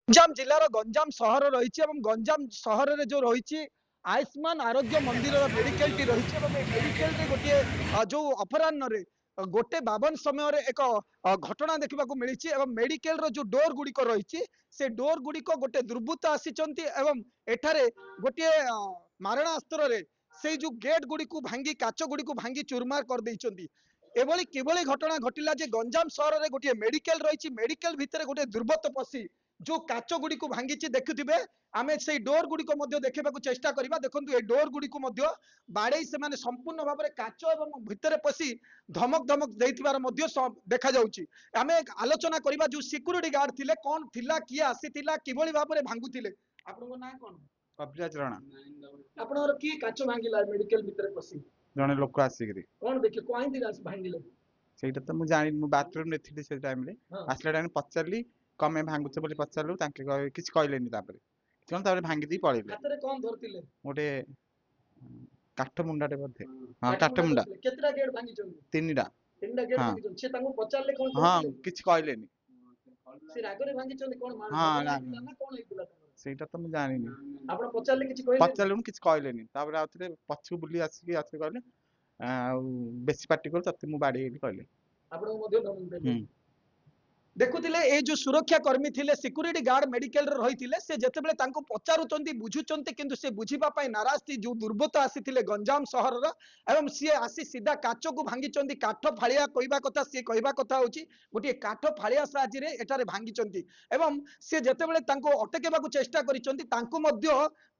गंजाम जिलार गंजाम सहर रही गंजाम सहर में जो रही आयुष्मान आरोग्य मंदिर मेडिकल टी रही मेडिकल गोटे जो अपराह गोटे 52 समय एक घटना देखा मिली मेडिकल जो डोर गुड़िक रही से डोर गुड़िक गोटे दुर्बृत्त आसी एठारे गोटे मारणास्त्र से जो गेट गुड़ी को भांगी काच गुड़ी को भांगी चूरमार कर देइचंती। एभली किभली घटना घटिला जे गंजाम सहर में गोटे मेडिकल रही मेडिकल भितर गोटे दुर्बृत्त पशि जो काच गुड़ी को भांगी देखुवे आम से डोर गुड़ी देखा चेष्टा करवा देखो ये डोर गुड़ी बाड़े से माने संपूर्ण भाव में काच और भितर पशि धमक धमक देखा आम आलोचना करवा जो सिक्यूरीटी गार्ड थिले कौन थिला किए आसीथिला किभली भाव में भांगुथिले आपन ना कौन कविराज राणा आपनर की काच भांगिला मेडिकल भितर पशि जने लोक आसिक कौन देखिए कहीं थी भांगिले ସେଇଟା ତ ମୁଁ ଜାଣିନି ମୁଁ ବାଥରୁମ ରେ ଥିଲି ସେ ଟାଇମ ରେ ଆସିଲା ଟାଇମ ପଚାରିଲି କମେ ଭାଙ୍ଗୁଛ ବୋଲି ପଚାରିଲୁ ତାଙ୍କେ କିଛି କହିଲେନି ତାପରେ କଣ ତାପରେ ଭାଙ୍ଗି ଦେଇ ପଳେଇଲେ ହାତରେ କौन ଧरतिले ଗୋଟେ କାଠ ମୁଣ୍ଡାଟେ ବୋଧେ ହଁ କାଠ ମୁଣ୍ଡା केतरा गेट भांगिचंदी ତିନିଟା ତିନିଟା ଗେଟ୍ ଭାଙ୍ଗିଛନ୍ତି ସେ ତାଙ୍କୁ ପଚାରିଲେ କଣ ହଁ କହୁଥିଲେ କିଛି କହିଲେନି ସେ ରାଗରେ ଭାଙ୍ଗିଛନ୍ତି କଣ ହଁ ଝଗଡା ରାଗ ହେଇଥିଲା ନା କଣ ହେଇଥିଲା ତାଙ୍କର ସେଇଟା ତ ମୁଁ ଜାଣିନି ଆପଣ ପଚାରିଲେ କିଛି କହିଲେ ପଚାରିଲୁ କିଛି କହିଲେନି ତାପରେ ଆଉଥରେ ପଛକୁ ବୁଲି ଆସିକି ଆଉଥରେ କହିଲେ ଆଉ ବେଶୀ ପାଟି କରୁ ତତେ ମୁଁ ବାଡେଇବି କହିଲେ ଆପଣଙ୍କୁ ମଧ୍ୟ ଧମକ ଦେଲେ ହୁଁ देखुले ये जो सुरक्षा कर्मी थिले सिक्यूरीटी गार्ड मेडिकल रही से जितेबाला पचारुंट बुझुंट कि से बुझापी नाराज थी जो दुर्बृत्त आसी गंजाम सहर एवं सी आसी सीधा काच को भांगी काठ फाड़िया कहवा कथा सी कहवा कथा हूँ गोटे काठ फाड़िया साहाଯ୍य भांगी एवं सी जितेबाला अटकेबा चेष्टा कर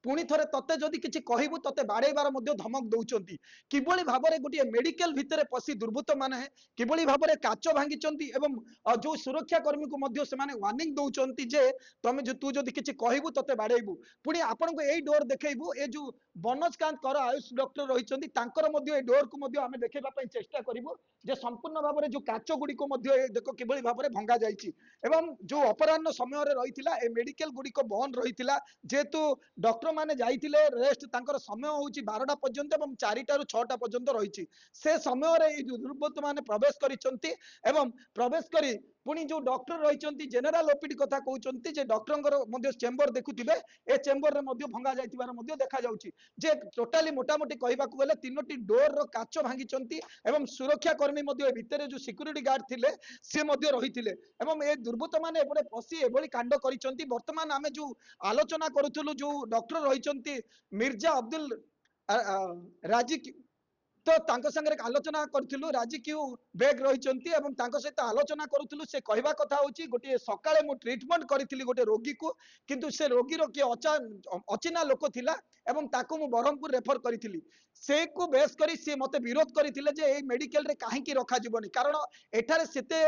पुणी थे ते जदि किसी कहबू ते बाड़ेबार धमक दौरान किभली भाव में गोटे मेडिकल भितर पशि दुर्बृत्त माने किभली भाव में काच भांगी जो सुरक्षा कर्मी को वार्निंग दौरान जे तुम तू जदि किसी कहबू ते बाड़ेबू पुणी आपन को यही डोर देखू ये जो मनोजकांत कर आयुष डॉक्टर रही डोर को आम देखा चेष्टा करूँ जे संपूर्ण भाव में जो काच गुड़ी देख किभली भाव में भंगा जाइए जो अपराह समय रही मेडिकल गुड़िक बंद रही जेहेतु डॉक्टर माने जाइथिले रेस्ट तांकर समय होउची 12टा पर्यंत एवं 4टा रु 6टा पर्यंत रही से समय रे दुर्बृत्त माने प्रवेश करिसंती एवं प्रवेश करी पुणी जो डॉक्टर रही जेनेल ओपीडी कथा कहते जे डॉक्टर चेम्बर देखुए ए चेम्बर रे भंगा जाइथिबार देखा जाउची जे टोटाली मोटामोटी कहबा गले 3टी डोर रो काच भांगी एवं सुरक्षा कर्मी भितर जो सिक्यूरीटी गार्ड थिले से रही एवं ए दुर्बृत्त माने एपटे पशि एभली कांड करिसंती वर्तमान आमे जो आलोचना करूथुलु जो डॉक्टर रही मिर्जा अब्दुल राजी तो तांको संगे आलोचना करूँ राजी क्यू बेग रही सहित आलोचना करूँ से कहवा कथा हूँ गोटे सकाळे मु ट्रीटमेंट करी गोटे रोगी को किंतु से रोगी रो किए अचिना लोक थिला एवं ताको मु बरहमपुर रेफर करी से को बेस करी सी मते विरोध करथिले जे ए मेडिकल रे काहेकि रखा जीवनी कारण एठारे सेते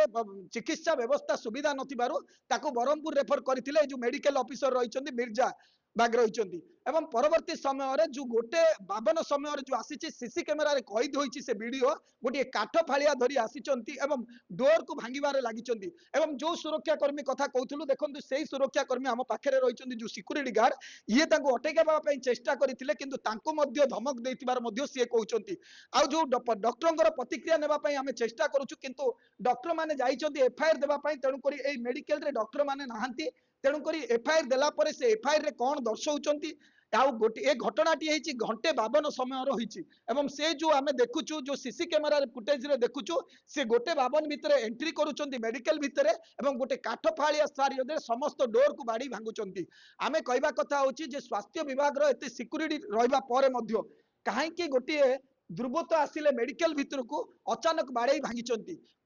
चिकित्सा व्यवस्था सुविधा नथिबारु ताको बरहमपुर रेफर करथिले जो मेडिकल ऑफिसर रही मिर्जा बाग रही एवं परवर्ती समय जो गोटे 52 समय जो आसी सीसी कैमेरा रे कैद होईची से वीडियो गोटे काठ फाड़िया धरी आसी डोर को भांगिबारे लागिचंती एवं जो सुरक्षा कर्मी कथा कहूथलु देखंतु सेही सुरक्षा कर्मी हम पाखरे रहिचंती जो सिक्यूरीटी गार्ड ये तांको अटकेबा पई चेष्टा करथिले किंतु तांको मध्य धमक देथिबार मध्य से कहउचंती आ जो डॉक्टरंकर प्रतिक्रिया नेबा पई हमें चेष्टा करूछु किंतु डॉक्टर माने जाइचंती एफआईआर देबा पई तेणु करी ए मेडिकल रे डॉक्टर माने नाहंती तेणु करी एफआईआर देला परे से एफआईआर रे कोन दर्शाउचंती गोटे ए घटनाटी होती घंटे 52 समय रही एवं से जो आम देखुचु जो सीसी कैमेरा फुटेज रे देखुचु से गोटे 52 भितर एंट्री करुचंती मेडिकल भितर एवं गोटे काठ फाड़िया सारी समस्त डोर को बाड़ी भांगुचंती आमे कहबा कथा होची जे स्वास्थ्य विभाग रो एते सिक्यूरीटी रहिबा परे मध्य काहेकि गोटे दुर्बृत्त आसिले मेडिकल भितर को अचानक बाड़े भांगी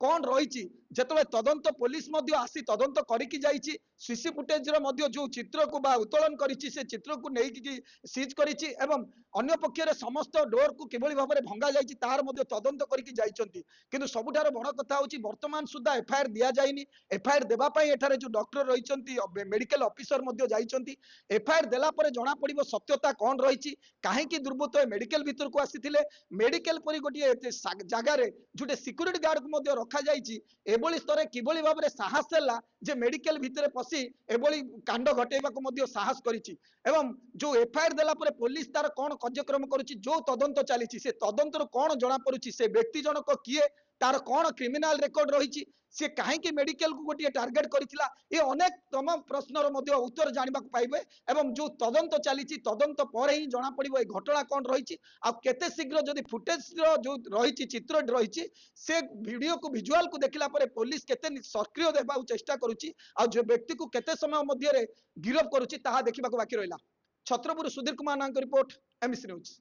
कौन रही जिते तदंत पुलिस आसी तदंत करिकी जाइछि सीसी फुटेज जो चित्र को बा उत्तोलन करिछि से चित्र को नहीं सीज करिछि एवं अन्य पक्षरे समस्त डोर को किभली भाव में भंगा जाइछि तार मध्य तदंत करिकी जाइछंती किंतु सबुठार बड़ कथा होछि वर्तमान सुधा एफआईआर दिया जाइनि एफआईआर देबा पई एठारे जो डॉक्टर रहिछंती मेडिकल ऑफिसर मध्य जाइछंती एफआईआर देला परे जणा पड़िबो सत्यता कौन रहिछि काहेकि दुर्बृत्त मेडिकल भितर को आसीथिले मेडिकल परि गोटे जगार जोटे सिक्यूरीटी गार्ड को रखा जाइछि एभली स्तर किभली भाव में साहस है जे मेडिकल भितर पशि एभली कांड घटेबा साहस करिछि एवं जो एफआईआर देला परे पुलिस तार कौन कार्यक्रम करुछि जो तदंत चली से तदंतर कौन जना पड़ुछि से व्यक्ति जनक किए तार कौन क्रिमिनाल रेकर्ड रही सी कहीं मेडिकल को गोटे टार्गेट करथिला ये अनेक तमाम प्रश्नर मध्य उत्तर जानिबा पाइबे एवं जो तदंत चली तदंत पर ही जना पड़िबो ए घटना कौन रही आ केते शीघ्र जदि फुटेज जो रही चित्र रही से वीडियो को विजुअल को देखला परे पुलिस केते सक्रिय देबा चेष्टा करूची आ जो व्यक्ति को केते समय मध्य गिरफ करूची ताहा देखिबा बाकी रहिला। छत्रपुर सुधीर कुमार नांक रिपोर्ट एमबीसी न्यूज।